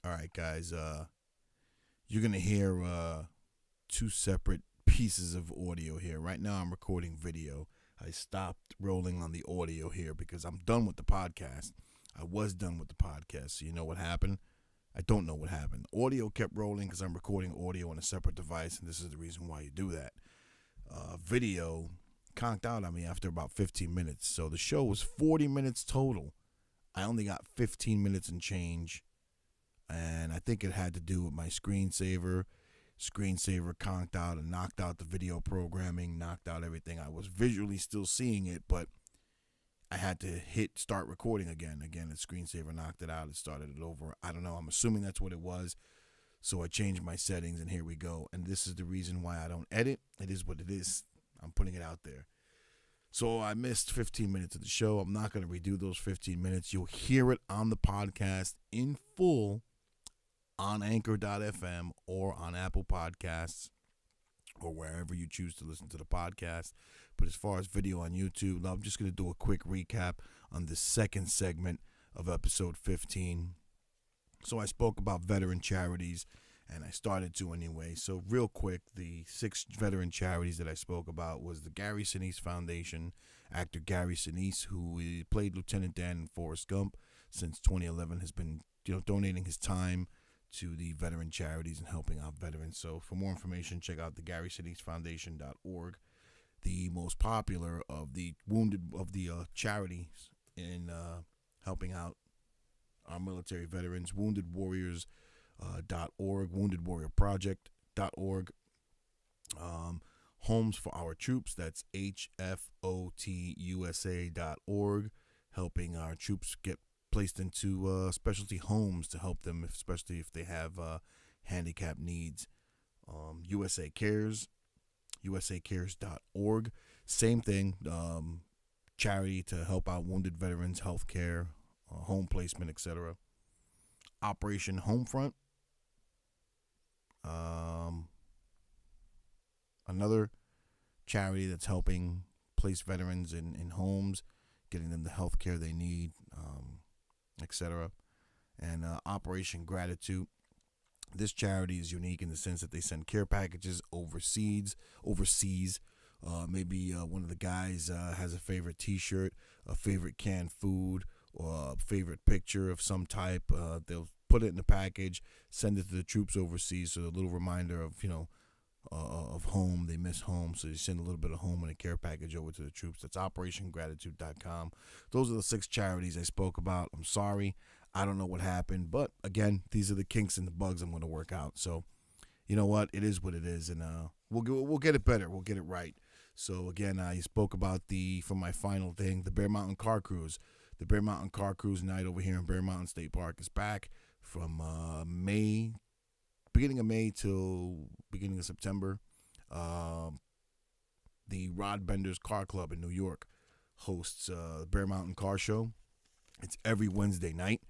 All right, guys. You're gonna hear two separate pieces of audio here. Right now, I'm recording video. I stopped rolling on the audio here because I'm done with the podcast. I was done with the podcast. So you know what happened? I don't know what happened. Audio kept rolling because I'm recording audio on a separate device, and this is the reason why you do that. Video conked out on me after about 15 minutes. So the show was 40 minutes total. I only got 15 minutes and change. And I think it had to do with my screensaver. Screensaver conked out and knocked out the video programming, knocked out everything. I was visually still seeing it, but I had to hit start recording again. Again, the screensaver knocked it out. It started it over. I don't know. I'm assuming that's what it was. So I changed my settings, and here we go. And this is the reason why I don't edit. It is what it is. I'm putting it out there. So I missed 15 minutes of the show. I'm not going to redo those 15 minutes. You'll hear it on the podcast in full on Anchor.fm or on Apple Podcasts or wherever you choose to listen to the podcast. But as far as video on YouTube, I'm just going to do a quick recap on the second segment of episode 15. So I spoke about veteran charities, and I started to anyway. So real quick, the 6 veteran charities that I spoke about was the Gary Sinise Foundation. Actor Gary Sinise, who played Lieutenant Dan in Forrest Gump since 2011, has been donating his time to the veteran charities and helping out veterans. So for more information, check out the GarySineseFoundation.org. The most popular of the charities in helping out our military veterans, woundedwarriors.org, woundedwarriorproject.org. Homes for Our Troops, that's HFOTUSA.org, helping our troops get placed into specialty homes to help them, especially if they have handicap needs. USA Cares, usacares.org, same thing, charity to help out wounded veterans, health care, home placement, etc. Operation Homefront, another charity that's helping place veterans in homes, getting them the health care they need, etc. And Operation Gratitude. This charity is unique in the sense that they send care packages overseas. Maybe one of the guys has a favorite T-shirt, a favorite canned food, or a favorite picture of some type. They'll put it in the package, send it to the troops overseas, so a little reminder of of home. They miss home, so you send a little bit of home and a care package over to the troops. That's OperationGratitude.com. Those are the 6 charities I spoke about. I'm sorry, I don't know what happened, but again, these are the kinks and the bugs I'm going to work out. So, you know what? It is what it is, and we'll get it better. We'll get it right. So again, I spoke about for my final thing, the Bear Mountain Car Cruise. The Bear Mountain Car Cruise night over here in Bear Mountain State Park is back from beginning of May till beginning of September. The Rod Bender's Car Club in New York hosts the Bear Mountain Car Show. It's every Wednesday night.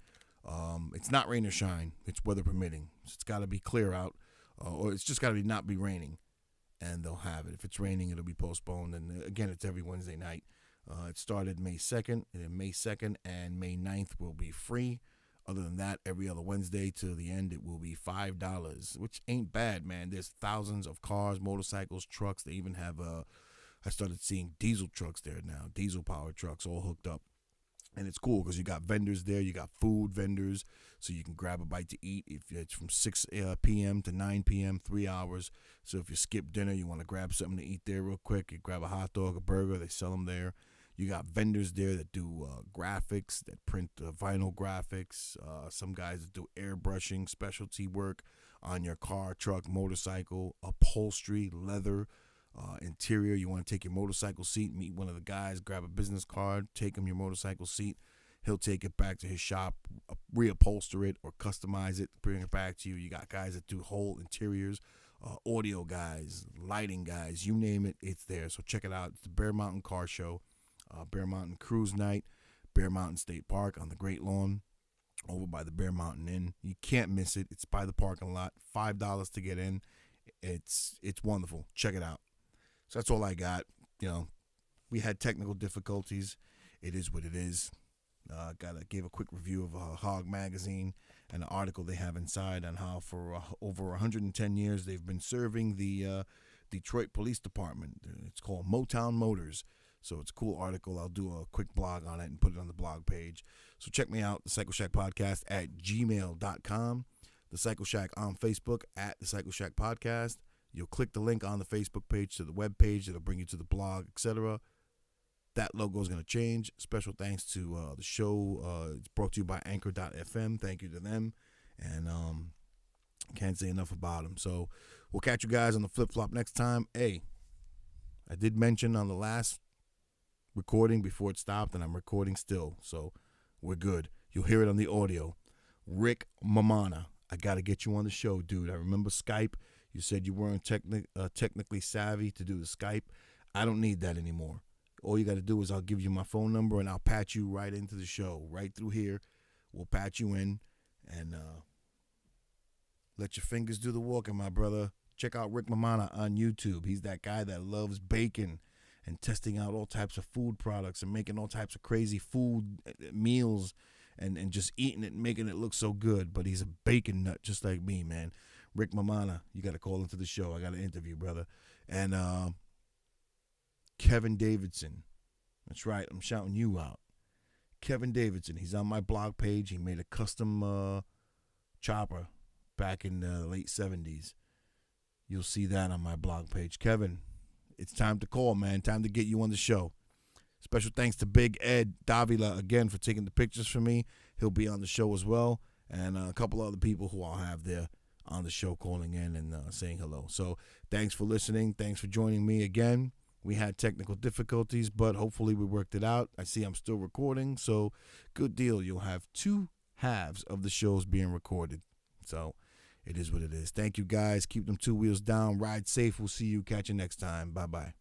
It's not rain or shine. It's weather permitting. So it's got to be clear out, or it's just got to not be raining, and they'll have it. If it's raining, it'll be postponed. And again, it's every Wednesday night. It started May 2nd, and May 2nd and May 9th will be free. Other than that, every other Wednesday till the end, it will be $5, which ain't bad, man. There's thousands of cars, motorcycles, trucks. They even have I started seeing diesel trucks there now, diesel-powered trucks all hooked up. And it's cool because you got vendors there. You got food vendors, so you can grab a bite to eat. If it's from 6 p.m. to 9 p.m., 3 hours. So if you skip dinner, you want to grab something to eat there real quick, you grab a hot dog, a burger. They sell them there. You got vendors there that do graphics, that print vinyl graphics. Some guys that do airbrushing, specialty work on your car, truck, motorcycle, upholstery, leather, interior. You want to take your motorcycle seat, meet one of the guys, grab a business card, take him your motorcycle seat. He'll take it back to his shop, reupholster it or customize it, bring it back to you. You got guys that do whole interiors, audio guys, lighting guys, you name it, it's there. So check it out. It's the Bear Mountain Car Show. Bear Mountain Cruise Night, Bear Mountain State Park on the Great Lawn over by the Bear Mountain Inn. You can't miss it. It's by the parking lot. $5 to get in. It's wonderful. Check it out. So that's all I got. We had technical difficulties. It is what it is. Gave a quick review of Hog Magazine and an article they have inside on how for over 110 years they've been serving the Detroit Police Department. It's called Motown Motors. So it's a cool article. I'll do a quick blog on it and put it on the blog page. So check me out, the Cycleshack Podcast at gmail.com. The Cycleshack on Facebook at the Cycleshack Podcast. You'll click the link on the Facebook page to the web page. It'll bring you to the blog, etc. That logo is going to change. Special thanks to the show. It's brought to you by Anchor.fm. Thank you to them. And can't say enough about them. So we'll catch you guys on the flip-flop next time. Hey, I did mention on the last recording before it stopped, and I'm recording still, so we're good. You'll hear it on the audio. Rick Mamana, I got to get you on the show, dude. I remember Skype. You said you weren't technically savvy to do the Skype. I don't need that anymore. All you got to do is I'll give you my phone number, and I'll patch you right into the show. Right through here, we'll patch you in, and let your fingers do the walking, my brother. Check out Rick Mamana on YouTube. He's that guy that loves bacon and testing out all types of food products and making all types of crazy food meals and just eating it and making it look so good. But he's a bacon nut just like me, man. Rick Mamana, you got to call into the show. I got an interview, brother. And Kevin Davidson. That's right. I'm shouting you out. Kevin Davidson. He's on my blog page. He made a custom chopper back in the late 70s. You'll see that on my blog page. Kevin, it's time to call, man. Time to get you on the show. Special thanks to Big Ed Davila again for taking the pictures for me. He'll be on the show as well. And a couple other people who I'll have there on the show calling in and saying hello. So thanks for listening. Thanks for joining me again. We had technical difficulties, but hopefully we worked it out. I see I'm still recording, so good deal. You'll have 2 halves of the shows being recorded. So it is what it is. Thank you, guys. Keep them 2 wheels down. Ride safe. We'll see you. Catch you next time. Bye-bye.